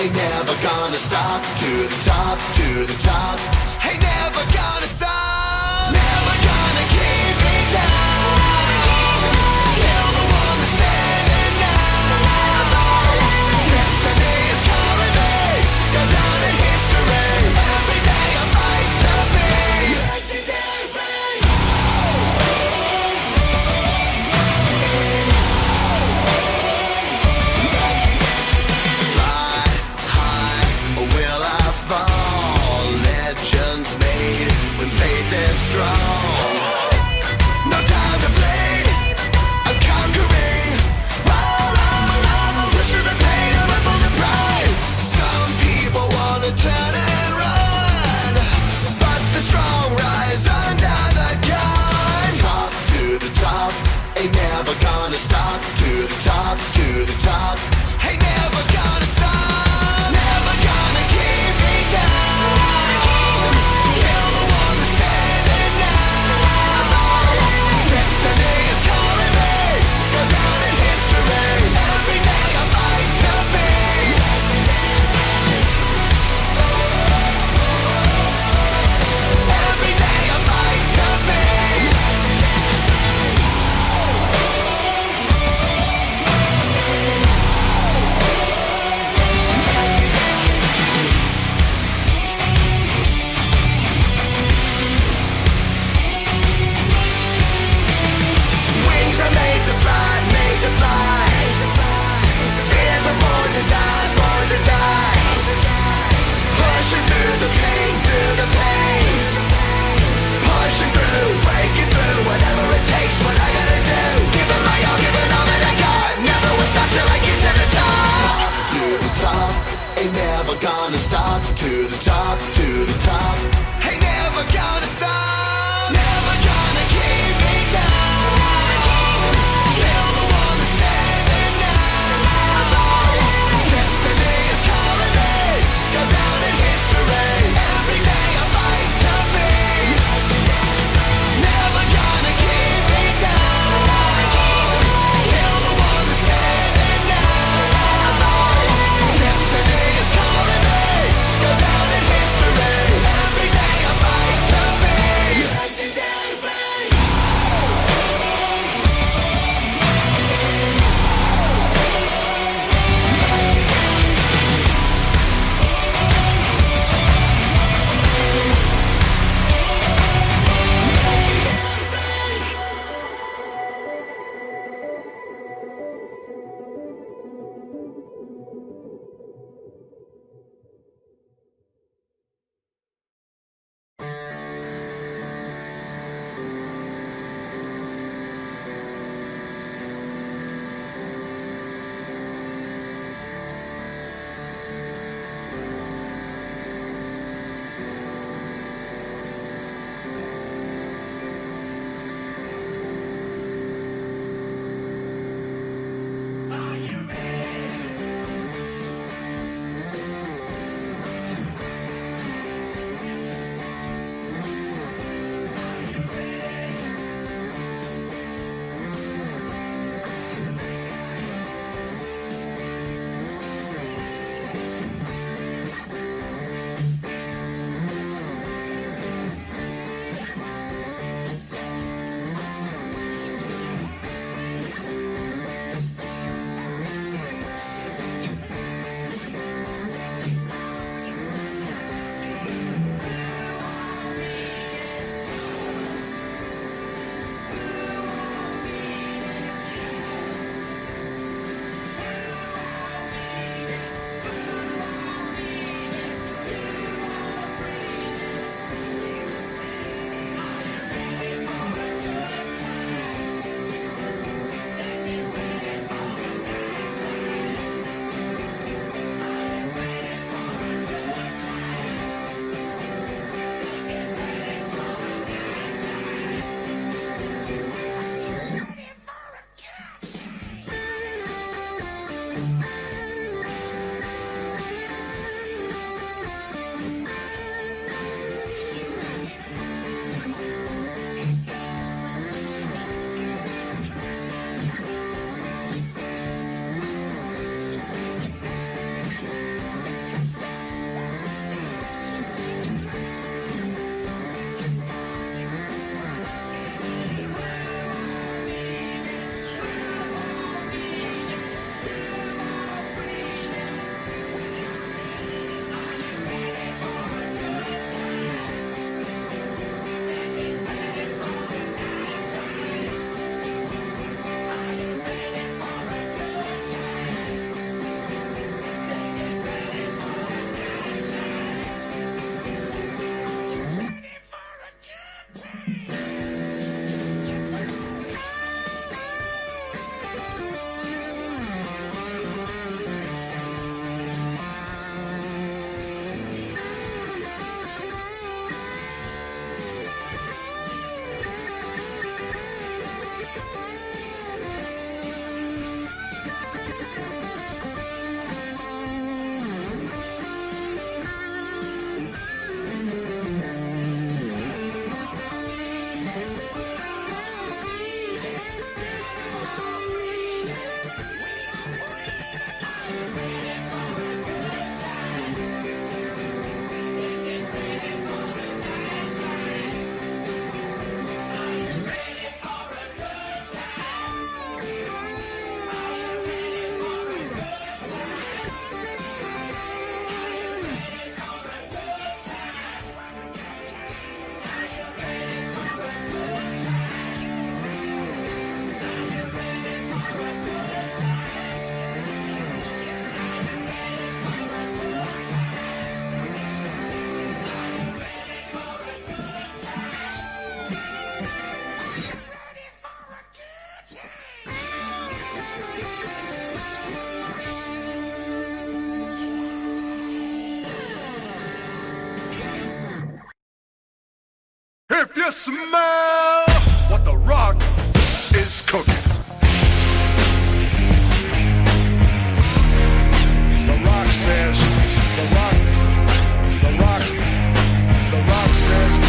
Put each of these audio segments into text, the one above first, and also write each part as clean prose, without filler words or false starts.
ain't never gonna stop. To the top, to the top, ain't never gonna stop. Never gonna keep me down. Still the one that's standing now. Destiny is calling me, go down in history. Every day I fight to be legendary. Fly high, or will I fall? Legends made when faith is strong. No time to bleed, I'm conquering. I'm pushing the pain, I'm up for the prize. Some people wanna turn and run, but the strong rise under the gun. Top to the top, ain't never gonna stop. To the top, to the top, ain't never gonna stop. Never gonna keep me down. Still the one that's standing now. Destiny is calling me, go down in history. Every day I fight to be legendary. Every day I fight to be wings are made to fly, made to fly. Fears are born to die, born to die. Pushing through the pain, through the pain. Pushing through, breaking through, whatever it takes, what I gotta do. Giving my all, giving all that I got. Never will stop till I get to the top. Top to the top, ain't never gonna stop. To the top, to the top, ain't never gonna stop. Never gonna keep me down. Still the one that's standing now. Destiny is calling me, go down in history. Every day I fight to be legendary. Never gonna keep me down. Still the one that's standing now. Destiny is calling me, go down in history. Every day I fight to be smell what The Rock is cooking. The Rock says, The Rock says, The Rock says, The Rock.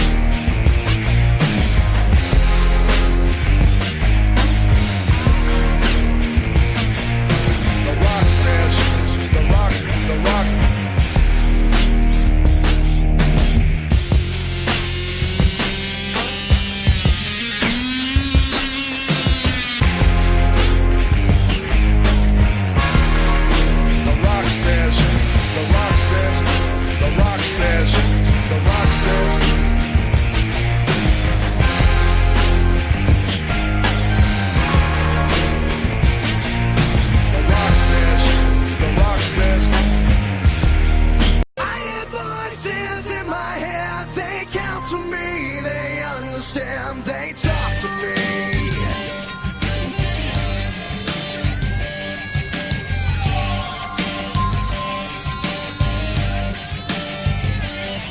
understand, they talk to me.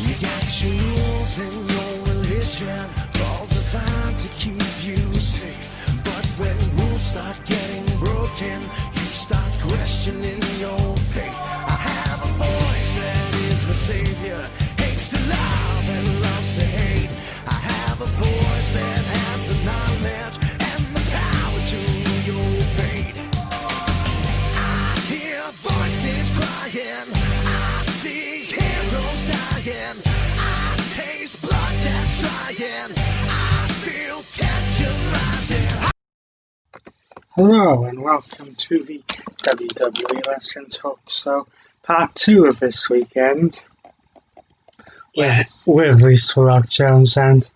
You got your rules and your religion, all designed to keep you safe. But when rules start getting broken, you start questioning your faith. I have a voice that is my savior, hates to love and loves to hate. I have a voice that has the knowledge and the power to your fate. I hear voices crying, I see heroes dying, I taste blood that's drying, I feel tension rising. Hello and welcome to the WWE Wrestling Talk Show, part 2 of this weekend. Yes. With Lisa Rock Jones and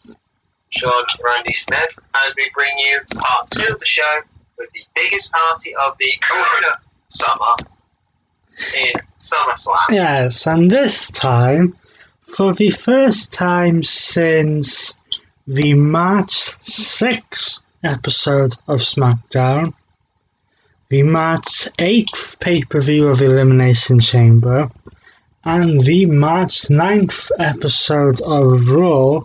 Sean Randy Smith, as we bring you part 2 of the show with the biggest party of the Corona summer in Summerslam. yes, and this time, for the first time since the March 6th episode of SmackDown, the March 8th pay-per-view of Elimination Chamber, and the March 9th episode of Raw,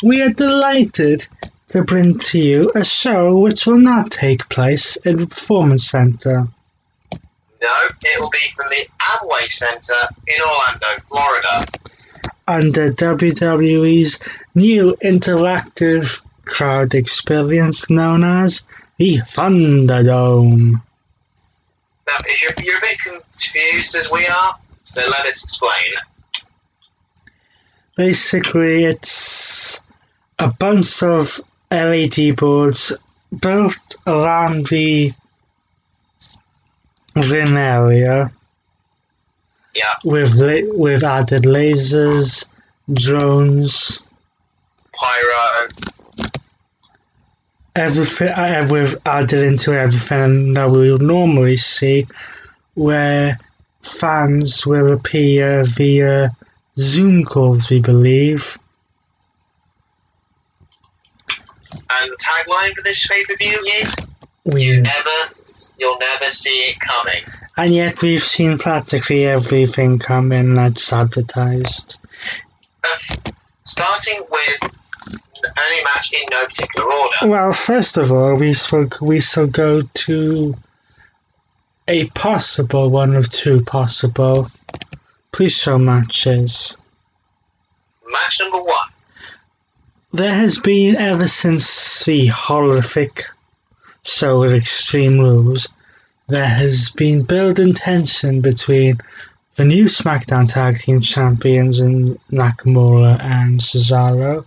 we are delighted to bring to you a show which will not take place in the Performance Center. No, it will be from the Amway Center in Orlando, Florida. Under WWE's new interactive crowd experience known as the Thunderdome. Now, if you're a bit confused as we are, so let us explain. Basically, it's a bunch of LED boards built around the ring area Yeah, with added lasers, drones, pyro. everything we've added into everything that we would normally see, where fans will appear via Zoom calls, we believe. And the tagline for this pay-per-view is, We you'll never see it coming. And yet we've seen practically everything come in that's advertised. Starting with any match in no particular order. Well, first of all, we shall go to a possible one of two possible pre-show matches. Match number 1. There has been, ever since the horrific show with Extreme Rules, there has been building tension between the new SmackDown Tag Team Champions in Nakamura and Cesaro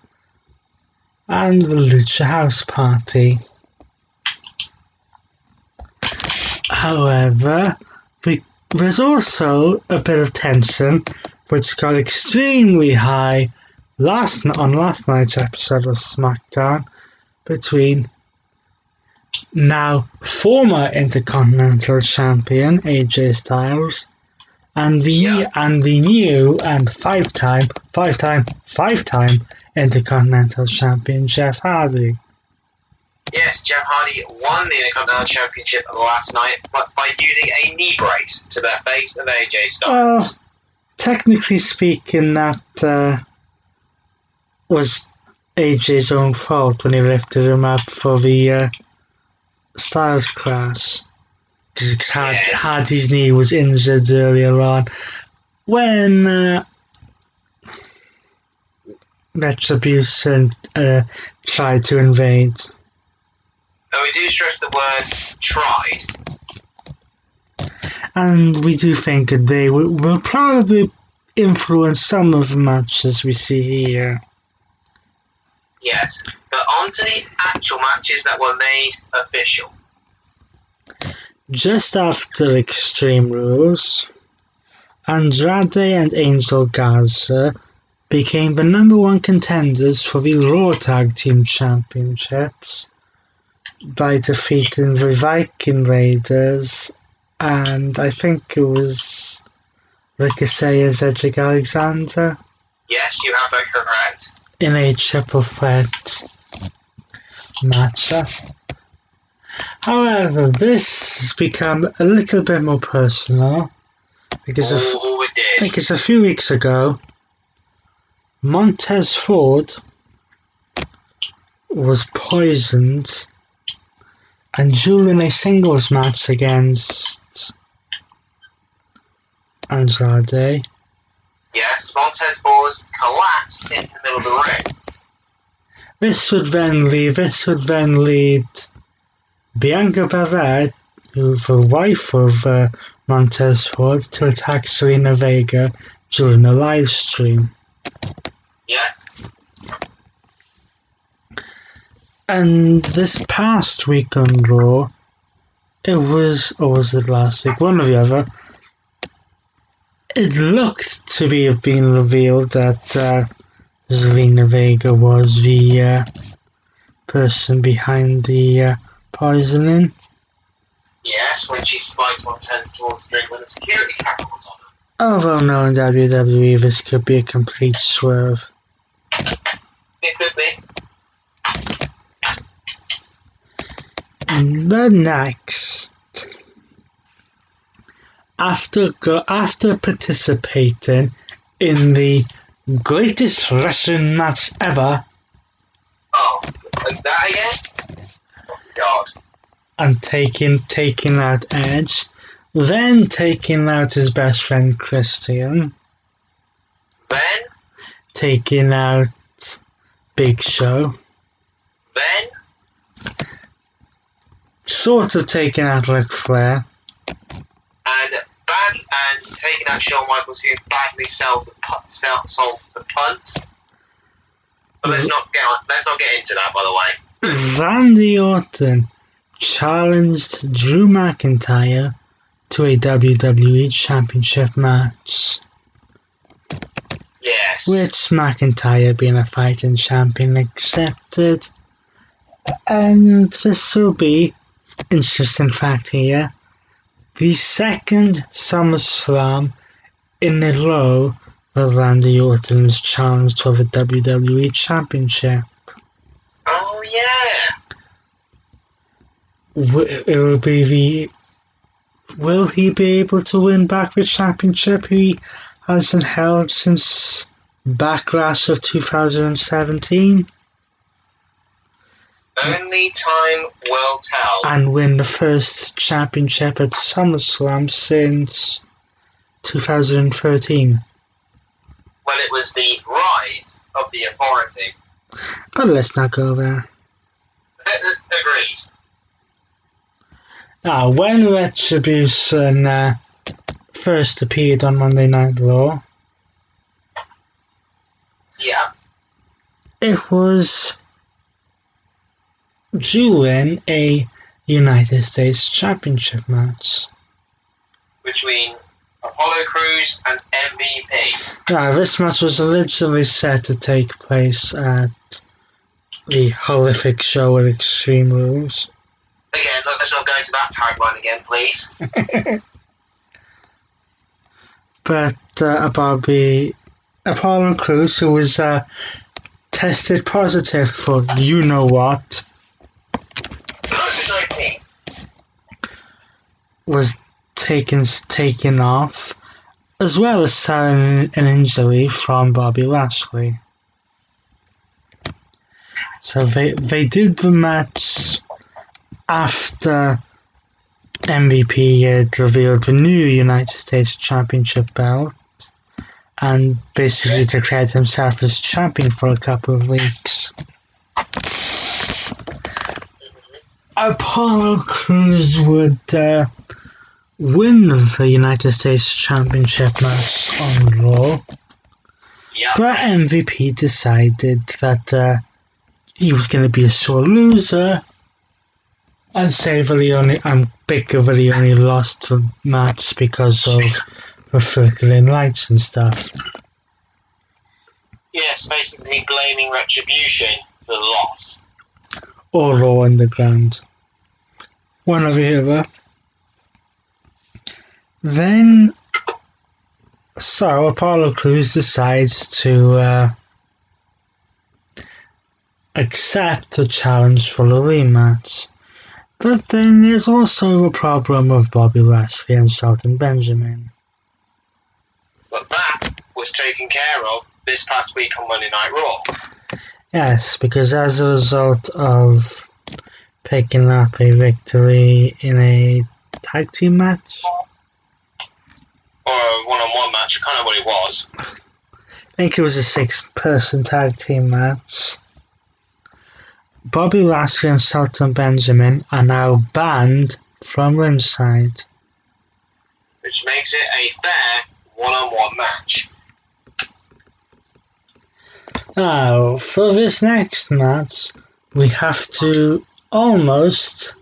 and the Lucha House Party. However, there's also a bit of tension which got extremely high on last night's episode of SmackDown between now former Intercontinental Champion AJ Styles and the new and five-time Intercontinental Champion Jeff Hardy. Yes, Jeff Hardy won the Intercontinental Championship last night by using a knee brace to the face of AJ Styles. Well, technically speaking, that was AJ's own fault when he lifted him up for the Styles Clash. Because Hardy's knee was injured earlier on. When Retribution tried to invade. And we do stress the word tried. And we do think that they will probably influence some of the matches we see here. Yes, but on to the actual matches that were made official. Just after Extreme Rules, Andrade and Angel Garza became the number one contenders for the Raw Tag Team Championships by defeating the Viking Raiders and I think it was Ricochet as Cedric Alexander. Yes, you have that correct. In a triple threat matchup. However, this has become a little bit more personal because a few weeks ago, Montez Ford was poisoned and during a singles match against Andrade. Yes, Montez Ford collapsed in the middle of the ring. This would then lead Bianca Belair, who's the wife of Montez Ford, to attack Selena Vega during a live stream. Yes. And this past week on Raw, or was it last week? One or the other. It looked to have been revealed that Zelina Vega was the person behind the poisoning. Yes, when she spiked Montez Ford's drink when the security camera was on her. Although knowing WWE, this could be a complete swerve. It could be. But next, after participating in the greatest wrestling match ever. Oh, like that again? Oh God. And taking out Edge, then taking out his best friend Christian, Then? Taking out Big Show, Then? Sort of taking out Ric Flair, And taking out Shawn Michaels, who badly sold the punt. But let's not get into that, by the way. Randy Orton challenged Drew McIntyre to a WWE Championship match. Yes. Which McIntyre, being a fighting champion, accepted. And this will be, interesting fact here, the second SummerSlam in a row that Randy Orton is challenged for the WWE Championship. Oh yeah. Will he be able to win back the championship he hasn't held since Backlash of 2017? Only time will tell. And win the first championship at SummerSlam since 2013. Well, it was the rise of the authority. But let's not go there. Agreed. Now, when Retribution first appeared on Monday Night Raw, Yeah. it was during a United States Championship match Between Apollo Crews and MVP. Now, this match was originally set to take place at the horrific show at Extreme Rules. Again, let's not go into that tagline again, please. But about the Apollo Crews, who was tested positive for you-know-what, COVID-19. was taken off, as well as suffering an injury from Bobby Lashley. So they did the match after MVP had revealed the new United States Championship belt and basically declared himself as champion for a couple of weeks. Apollo Crews would win the United States Championship match on Raw, but MVP decided that he was going to be a sore loser and say that he only lost the match because of the flickering lights and stuff. Yes, basically blaming Retribution for the loss. Or Raw Underground. One or the other. Then, so Apollo Crews decides to accept a challenge for a rematch. But then there's also a problem with Bobby Lashley and Shelton Benjamin. But that was taken care of this past week on Monday Night Raw. Yes, because as a result of picking up a victory in a tag team match, or a one-on-one match, kind of what it was. I think it was a 6-person tag team match. Bobby Lashley and Shelton Benjamin are now banned from ringside. Which makes it a fair one-on-one match. Now, for this next match, we have to almost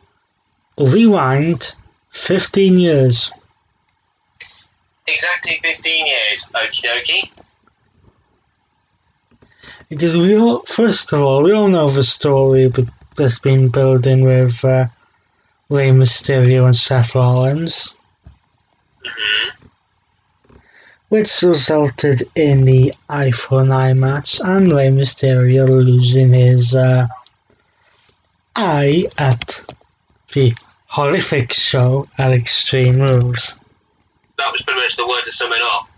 rewind 15 years. Exactly 15 years, okie dokie. Because we all know the story that's been building with Rey Mysterio and Seth Rollins, which resulted in the Eye for an Eye match and Rey Mysterio losing his eye at the horrific show at Extreme Rules. That was pretty much the word to sum it up.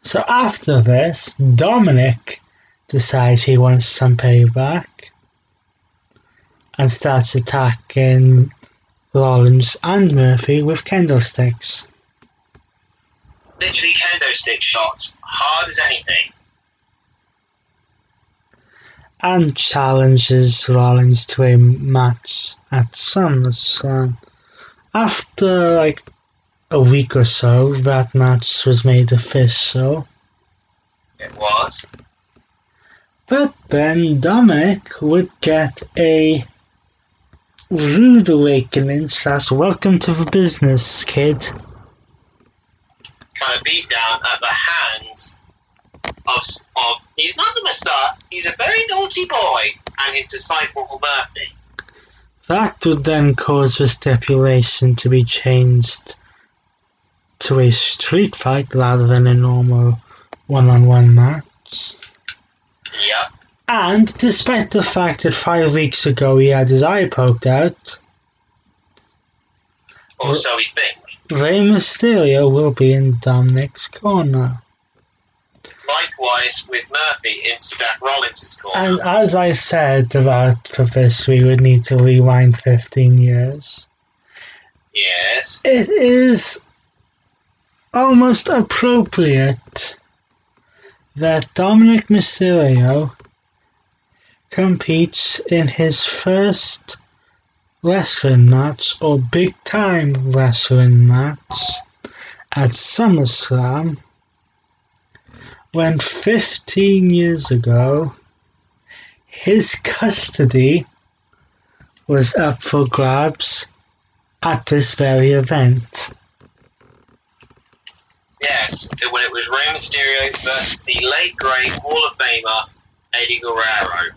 So after this, Dominic decides he wants some payback and starts attacking Rollins and Murphy with kendo sticks. Literally kendo stick shots, hard as anything. And challenges Rollins to a match at SummerSlam. After a week or so, that match was made official. It was. But then Dominic would get a rude awakening / welcome to the business, kid. Kind of beat down at the hands of he's not the Messiah, he's a very naughty boy, and his disciple Murphy. That would then cause the stipulation to be changed to a street fight rather than a normal one-on-one match. Yep. And despite the fact that 5 weeks ago he had his eye poked out, or so we think. Rey Mysterio will be in Dominic's corner. Likewise with Murphy in Seth Rollins' corner. And as I said for this, we would need to rewind 15 years. Yes. It is almost appropriate that Dominic Mysterio competes in his first wrestling match or big time wrestling match at SummerSlam when 15 years ago his custody was up for grabs at this very event. Yes, when it was Rey Mysterio versus the late great Hall of Famer Eddie Guerrero.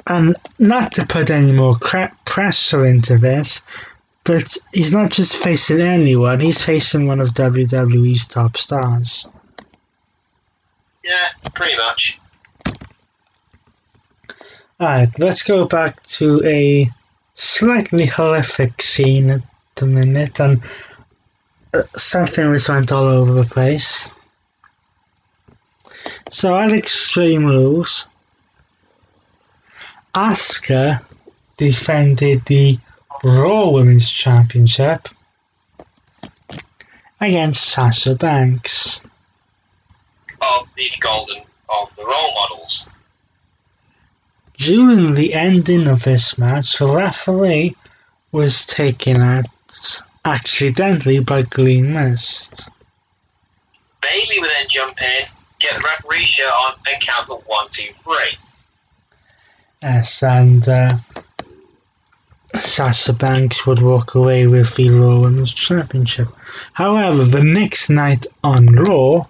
And not to put any more pressure into this, but he's not just facing anyone, he's facing one of WWE's top stars. Yeah, pretty much. Alright, let's go back to a slightly horrific scene at the minute, and something which went all over the place. So at Extreme Rules, Asuka defended the Raw Women's Championship against Sasha Banks. Of the role models. During the ending of this match, the referee was taken out accidentally by green mist. Bailey would then jump in, get the referee shirt on, and count the 1, 2, 3. Yes, and Sasha Banks would walk away with the Raw Women's Championship. However, the next night on Raw,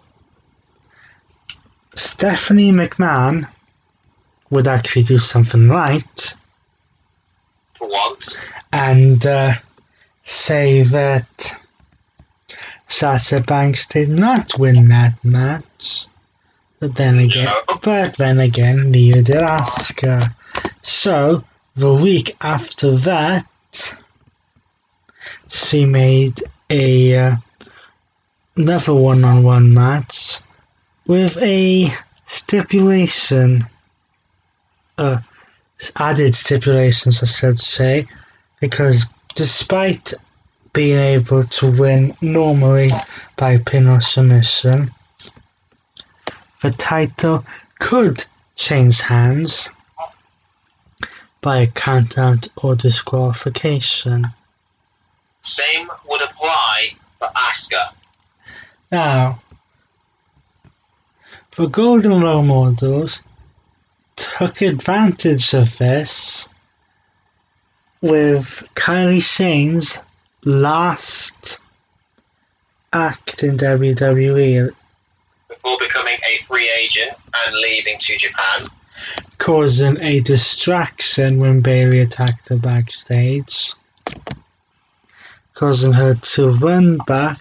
Stephanie McMahon would actually do something right. For once. And say that Sasha Banks did not win that match. But then again, neither did Asuka. So, the week after that, she made another one-on-one match with a stipulation, added stipulations, I should say, because despite being able to win normally by pin or submission, the title could change hands by a count-out or disqualification. Same would apply for Asuka. Now, the Golden Role Models took advantage of this with Kylie Shane's last act in WWE, before becoming a free agent and leaving to Japan, causing a distraction when Bailey attacked her backstage, causing her to run back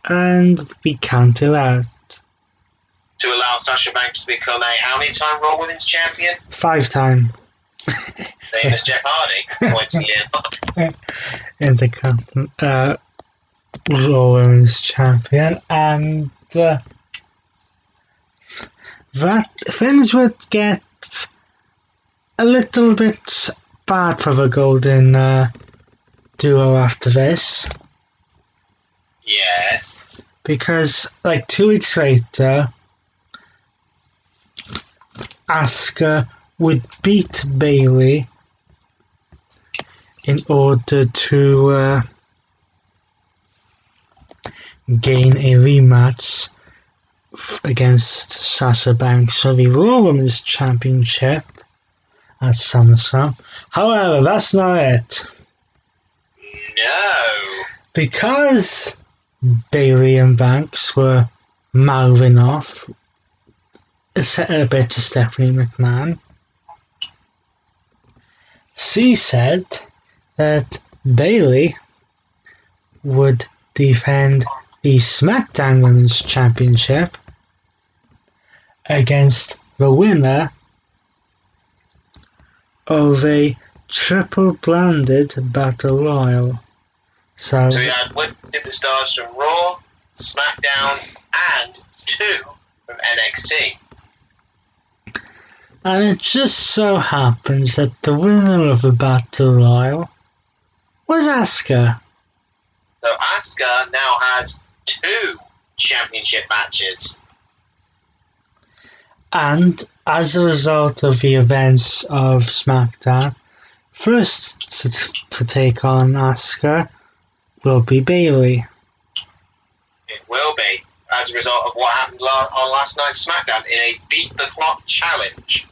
and be counted out. To allow Sasha Banks to become a how many time Raw Women's Champion? 5-time. Same as Jeff Hardy, points in Intercontinental Raw Women's Champion, and that things would get a little bit bad for the Golden duo after this. Yes. Because, 2 weeks later, Asuka would beat Bailey in order to gain a rematch against Sasha Banks for the Raw Women's Championship at SummerSlam. However, that's not it. No. Because Bailey and Banks were mouthing off a bit to Stephanie McMahon, she said that Bailey would defend the SmackDown Women's Championship against the winner of a triple branded battle royal. So we had one superstars from Raw, SmackDown, and 2 from NXT. And it just so happens that the winner of the battle royal was Asuka. So Asuka now has 2 championship matches. And as a result of the events of SmackDown, first to take on Asuka will be Bailey. It will be, as a result of what happened on last night's SmackDown in a Beat the Clock challenge.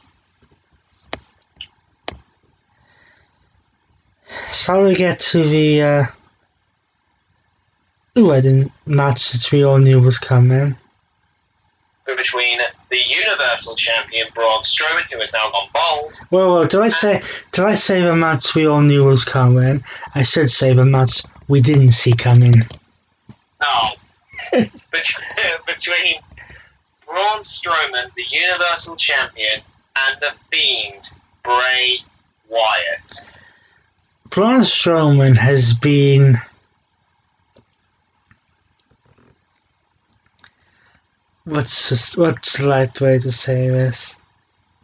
Shall we get to the wedding match that we all knew was coming? Between the Universal Champion Braun Strowman, who has now gone bald. Well, did I say the match we all knew was coming? I should say the match we didn't see coming. Oh. Between Braun Strowman, the Universal Champion, and the Fiend, Bray Wyatt. Braun Strowman has been what's the right way to say this?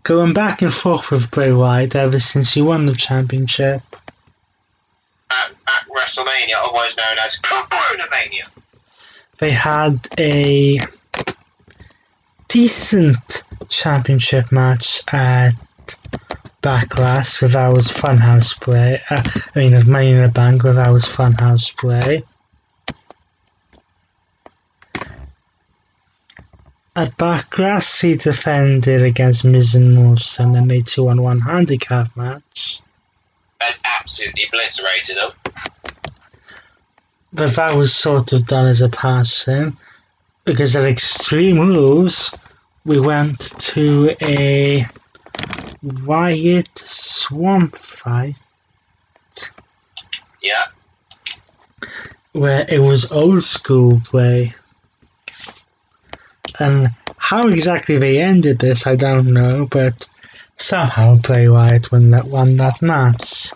Going back and forth with Bray Wyatt ever since he won the championship. At WrestleMania, otherwise known as Coronamania. They had a decent championship match at Backlash with Ours Funhouse Bray. At Money in the Bank with Ours Funhouse Bray. At Backlash, he defended against Miz and Morrison in a 2-on-1 handicap match. And absolutely obliterated them. But that was sort of done as a pass-in, because at Extreme Rules, we went to a Wyatt Swamp fight. Yeah. Where it was old school play. And how exactly they ended this, I don't know, but somehow Bray Wyatt won that match.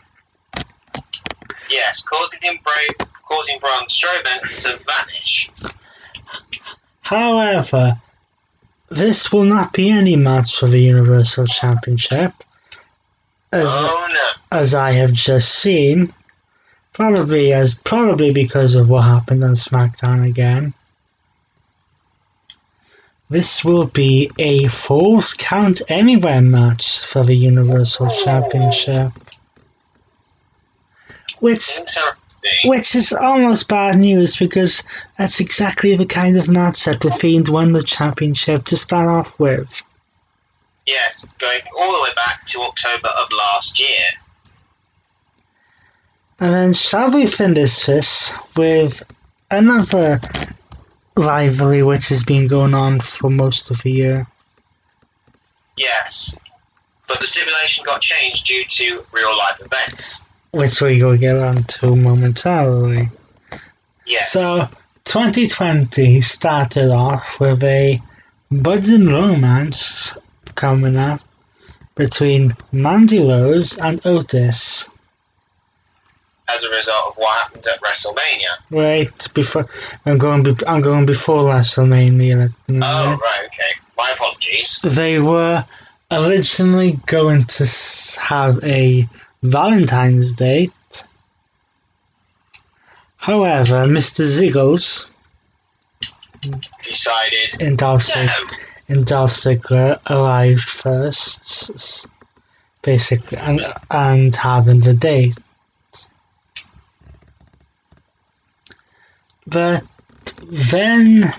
Yes, causing Braun Strowman to vanish. However, this will not be any match for the Universal Championship. As I have just seen, probably because of what happened on SmackDown again. This will be a Falls Count Anywhere match for the Universal Championship. Which is almost bad news, because that's exactly the kind of match that The Fiend won the championship to start off with. Yes, going all the way back to October of last year. And then shall we finish this with another rivalry which has been going on for most of the year? Yes, but the stipulation got changed due to real life events. Which we will get on to momentarily. Yes. So, 2020 started off with a budding romance coming up between Mandy Rose and Otis. As a result of what happened at WrestleMania. Right, before I'm going before WrestleMania. Oh, right, okay. My apologies. They were originally going to have a Valentine's date. However, Mr. Ziggles decided and Dolph Ziggler arrived first, basically, and having the date. But then,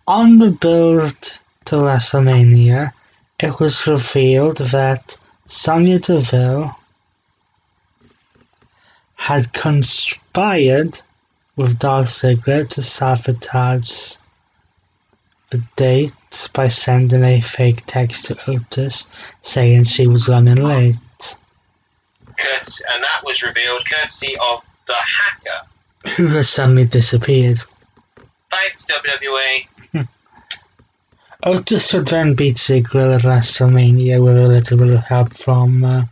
on the build to WrestleMania, it was revealed that Sonya Deville had conspired with Dolph Ziggler to sabotage the date by sending a fake text to Otis saying she was running late. And that was revealed courtesy of the hacker. Who has suddenly disappeared. Thanks, WWE. Otis would then beat Ziggler at WrestleMania with a little bit of help from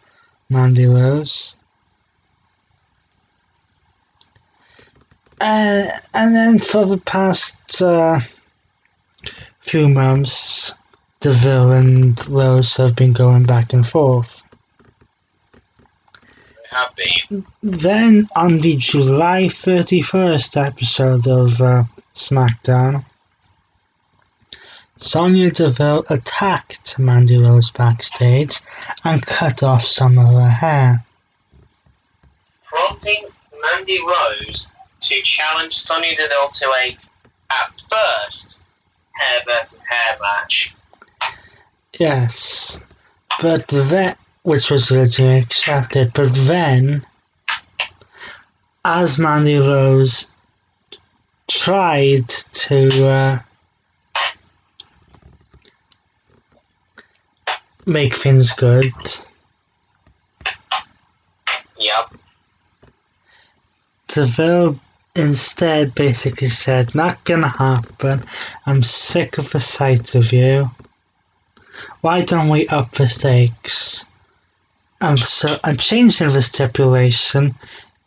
Mandy Rose. And then for the past few months, Deville and Rose have been going back and forth. They have been. Then on the July 31st episode of SmackDown, Sonya Deville attacked Mandy Rose backstage and cut off some of her hair, prompting Mandy Rose to challenge Sonya Deville to a, at first, hair versus hair match. Yes, but then, which was originally accepted, but then, as Mandy Rose tried to make things good. Yep. Deville instead basically said, "Not gonna happen. I'm sick of the sight of you. Why don't we up the stakes?" And so I'm changing the stipulation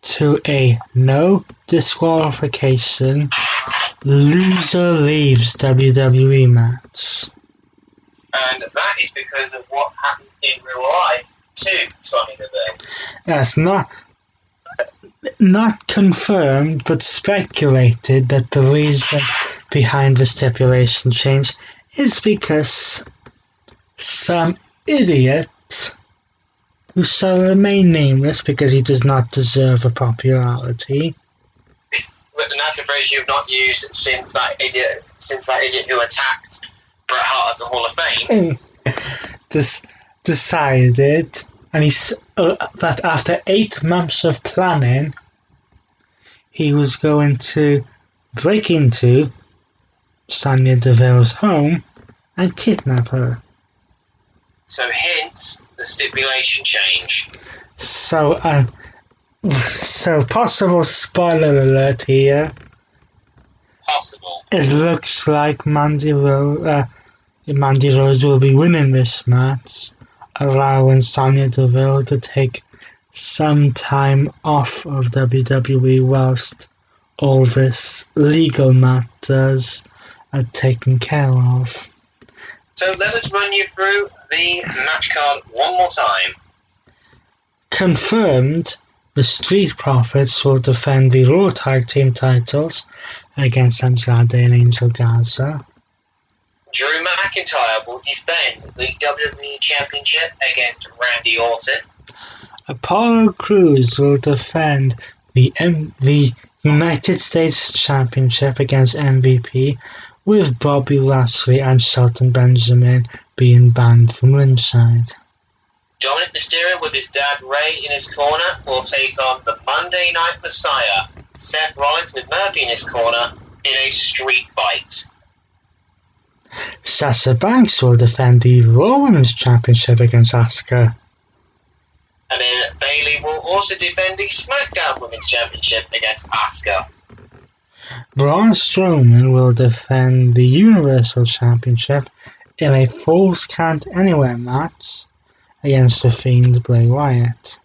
to a no disqualification Loser leaves WWE match. And that is because of what happened in real life to Sonya Deville. That's not confirmed, but speculated that the reason behind the stipulation change is because some idiot, who shall remain nameless because he does not deserve a popularity. But that's a phrase you've not used since that idiot who attacked Bret Hart at the Hall of Fame. Decided, and that after 8 months of planning, he was going to break into Sonya Deville's home and kidnap her. So hence the stipulation change. So possible spoiler alert here. Possible. It looks like Mandy Rose will be winning this match, allowing Sonya Deville to take some time off of WWE whilst all this legal matters are taken care of. So let us run you through the match card one more time. Confirmed, the Street Profits will defend the Raw Tag Team titles against Andrade and Angel Garza. Drew McIntyre will defend the WWE Championship against Randy Orton. Apollo Crews will defend the United States Championship against MVP, with Bobby Lashley and Shelton Benjamin being banned from ringside. Dominic Mysterio with his dad Ray in his corner will take on the Monday Night Messiah, Seth Rollins with Murphy in his corner, in a street fight. Sasha Banks will defend the Raw Women's Championship against Asuka. And then Bayley will also defend the SmackDown Women's Championship against Asuka. Braun Strowman will defend the Universal Championship in a Falls Count Anywhere match against the Fiend Bray Wyatt.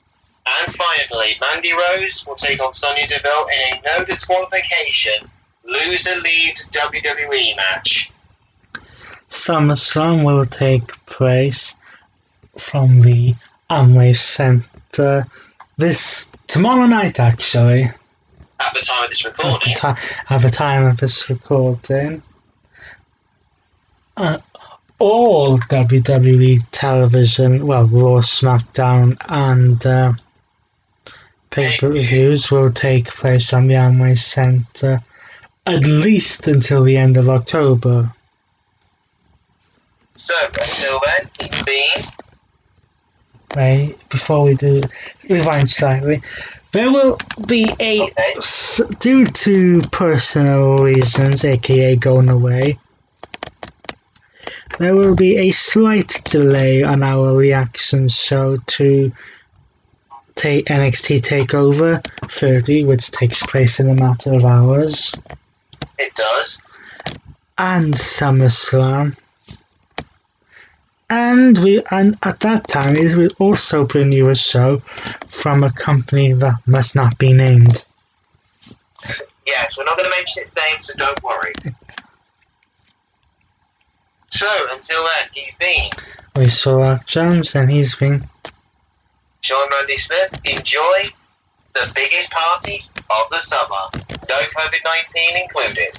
And finally, Mandy Rose will take on Sonya Deville in a no disqualification, loser leaves WWE match. SummerSlam will take place from the Amway Center tomorrow night, actually. At the time of this recording. At the time of this recording. All WWE television, Raw, SmackDown, and pay-per-views will take place on the Amway Center at least until the end of October. So, until then, it's been... Right, before we do rewind slightly, there will be due to personal reasons, aka going away, there will be a slight delay on our reaction show to NXT TakeOver 30, which takes place in a matter of hours. It does. And SummerSlam. And at that time, we will also bring you a show from a company that must not be named. Yes, we're not going to mention its name, so don't worry. So, until then, he's been... We saw Jones, and he's been... Sean Randy Smith. Enjoy the biggest party of the summer. No COVID-19 included.